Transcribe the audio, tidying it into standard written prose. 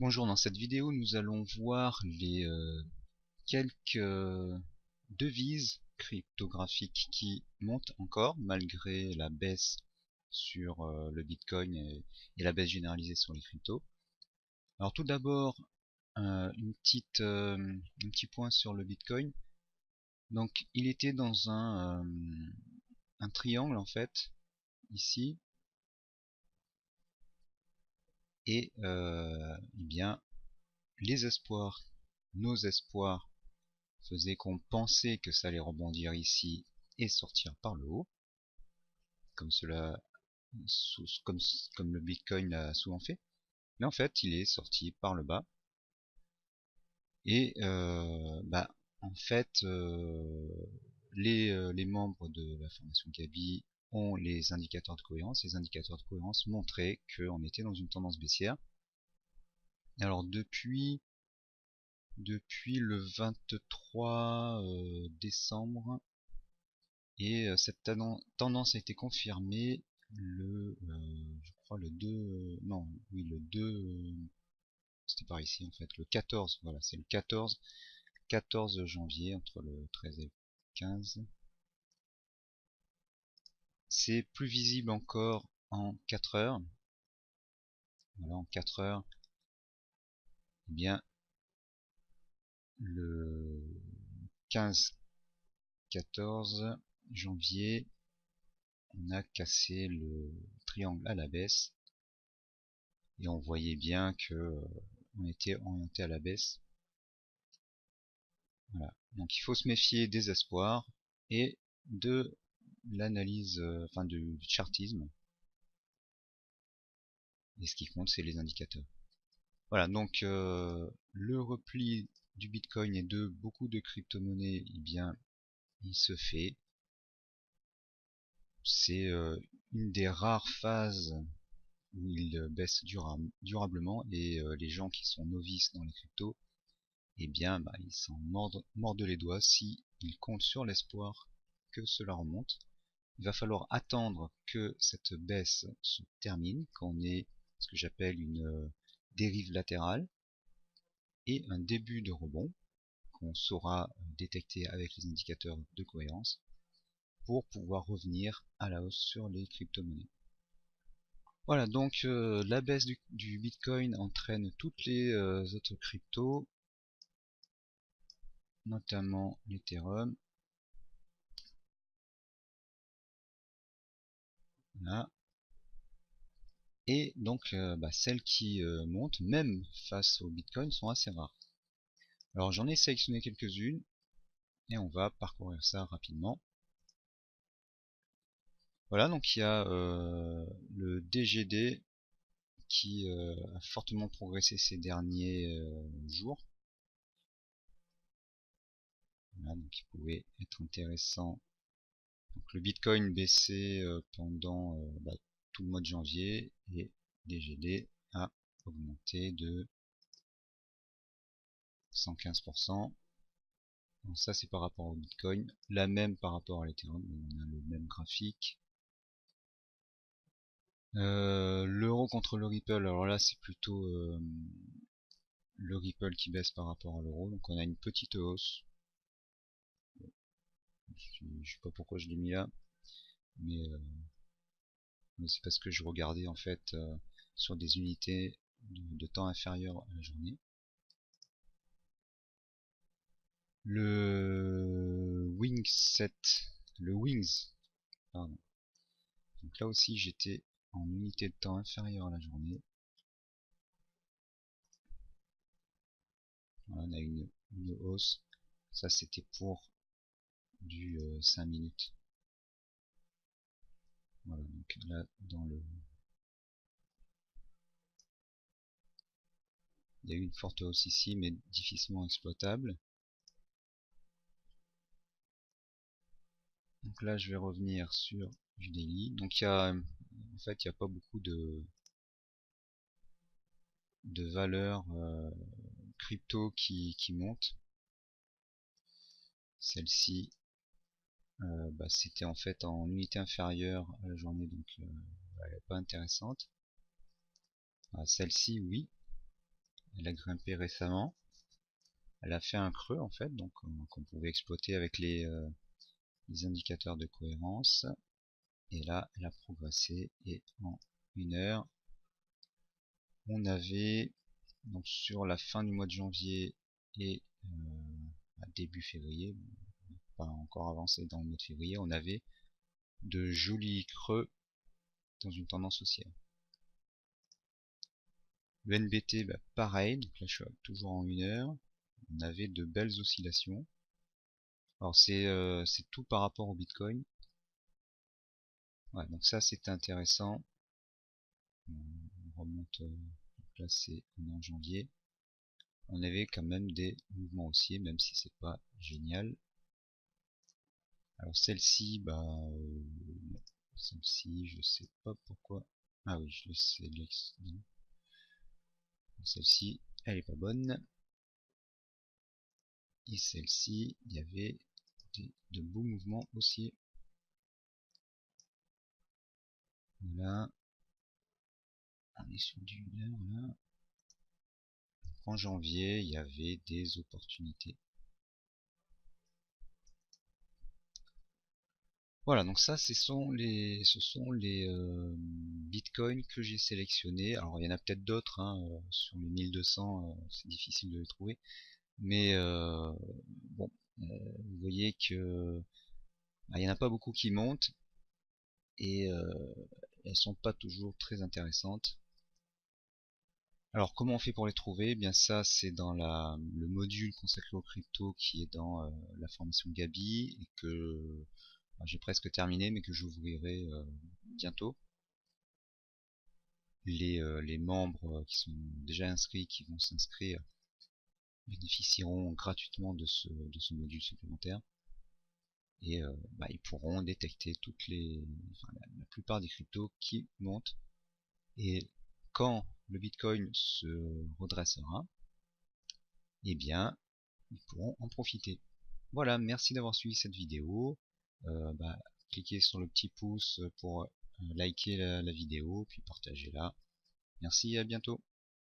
Bonjour, dans cette vidéo nous allons voir les quelques devises cryptographiques qui montent encore malgré la baisse sur le Bitcoin et la baisse généralisée sur les cryptos. Alors tout d'abord un petit point sur le Bitcoin. Donc il était dans un triangle en fait ici et eh bien les espoirs, nos espoirs faisait qu'on pensait que ça allait rebondir ici et sortir par le haut, comme cela, comme, comme le Bitcoin l'a souvent fait. Mais en fait, il est sorti par le bas. Et en fait, les membres de la formation Gabi ont les indicateurs de cohérence. Les indicateurs de cohérence montraient qu'on était dans une tendance baissière. Alors depuis le 23 décembre, et cette tendance a été confirmée je crois le 2, non, oui, le 2, c'était par ici en fait, le 14, voilà, c'est le 14 janvier, entre le 13 et le 15. C'est plus visible encore en 4 heures. Voilà, en 4 heures, eh bien, le 15-14 janvier, on a cassé le triangle à la baisse et on voyait bien que on était orienté à la baisse. Voilà. Donc il faut se méfier des espoirs et de l'analyse, enfin du chartisme. Et ce qui compte, c'est les indicateurs. Voilà, donc le repli du Bitcoin et de beaucoup de crypto-monnaies, eh bien, il se fait. C'est une des rares phases où il baisse durablement et les gens qui sont novices dans les cryptos, eh bien, ils s'en mordent les doigts si ils comptent sur l'espoir que cela remonte. Il va falloir attendre que cette baisse se termine, qu'on ait ce que j'appelle une dérive latérale et un début de rebond qu'on saura détecter avec les indicateurs de cohérence pour pouvoir revenir à la hausse sur les crypto-monnaies. Voilà, donc la baisse du Bitcoin entraîne toutes les autres cryptos, notamment l'Ethereum. Voilà. Et donc celles qui montent, même face au Bitcoin, sont assez rares. Alors j'en ai sélectionné quelques-unes et on va parcourir ça rapidement. Voilà, donc il y a le DGD qui a fortement progressé ces derniers jours. Voilà, donc il pouvait être intéressant. Donc le Bitcoin baissait pendant tout le mois de janvier et DGD a augmenté de 115%. Donc ça c'est par rapport au Bitcoin, la même par rapport à l'Ethereum, on a le même graphique. L'euro contre le Ripple, alors là c'est plutôt le Ripple qui baisse par rapport à l'euro, donc on a une petite hausse. Je sais pas pourquoi je l'ai mis là, mais c'est parce que je regardais en fait sur des unités de temps inférieur à la journée. Le Wings, pardon. Donc là aussi j'étais en unité de temps inférieure à la journée. Voilà, on a une hausse. Ça c'était pour du 5 minutes. Voilà, donc là il y a eu une forte hausse ici, mais difficilement exploitable. Donc là je vais revenir sur du daily. Donc en fait il n'y a pas beaucoup de valeurs crypto qui montent. Celle-ci c'était en fait en unité inférieure à la journée, donc elle n'est pas intéressante. Celle-ci oui, elle a grimpé récemment. Elle a fait un creux en fait, donc qu'on pouvait exploiter avec les indicateurs de cohérence. Et là, elle a progressé et en 1 heure, on avait donc sur la fin du mois de janvier et début février, pas encore avancé dans le mois de février, on avait de jolis creux dans une tendance haussière. Le NBT, bah, pareil, donc là je suis toujours en 1 heure, on avait de belles oscillations. Alors c'est tout par rapport au Bitcoin. Ouais, donc ça c'était intéressant. On remonte, donc là on est en janvier. On avait quand même des mouvements haussiers, même si c'est pas génial. Alors celle-ci, bah non. Celle-ci, je sais pas pourquoi. Ah oui, je le sélectionne. Celle-ci, elle est pas bonne. Et celle-ci, il y avait de beaux mouvements haussiers. Voilà. On est sur du 1 heure là. En janvier, il y avait des opportunités. Voilà, donc ça, ce sont les bitcoins que j'ai sélectionnés. Alors, il y en a peut-être d'autres, hein, sur les 1200, c'est difficile de les trouver. Mais bon, vous voyez que bah, il n'y en a pas beaucoup qui montent et elles sont pas toujours très intéressantes. Alors, comment on fait pour les trouver? Eh bien, ça, c'est dans le module consacré aux crypto qui est dans la formation Gabi et que j'ai presque terminé, mais que j'ouvrirai bientôt. Les membres qui sont déjà inscrits, qui vont s'inscrire, bénéficieront gratuitement de ce module supplémentaire. Et bah, ils pourront détecter la plupart des cryptos qui montent. Et quand le Bitcoin se redressera, eh bien, ils pourront en profiter. Voilà, merci d'avoir suivi cette vidéo. Bah, cliquez sur le petit pouce pour liker la vidéo, puis partagez-la. Merci et à bientôt.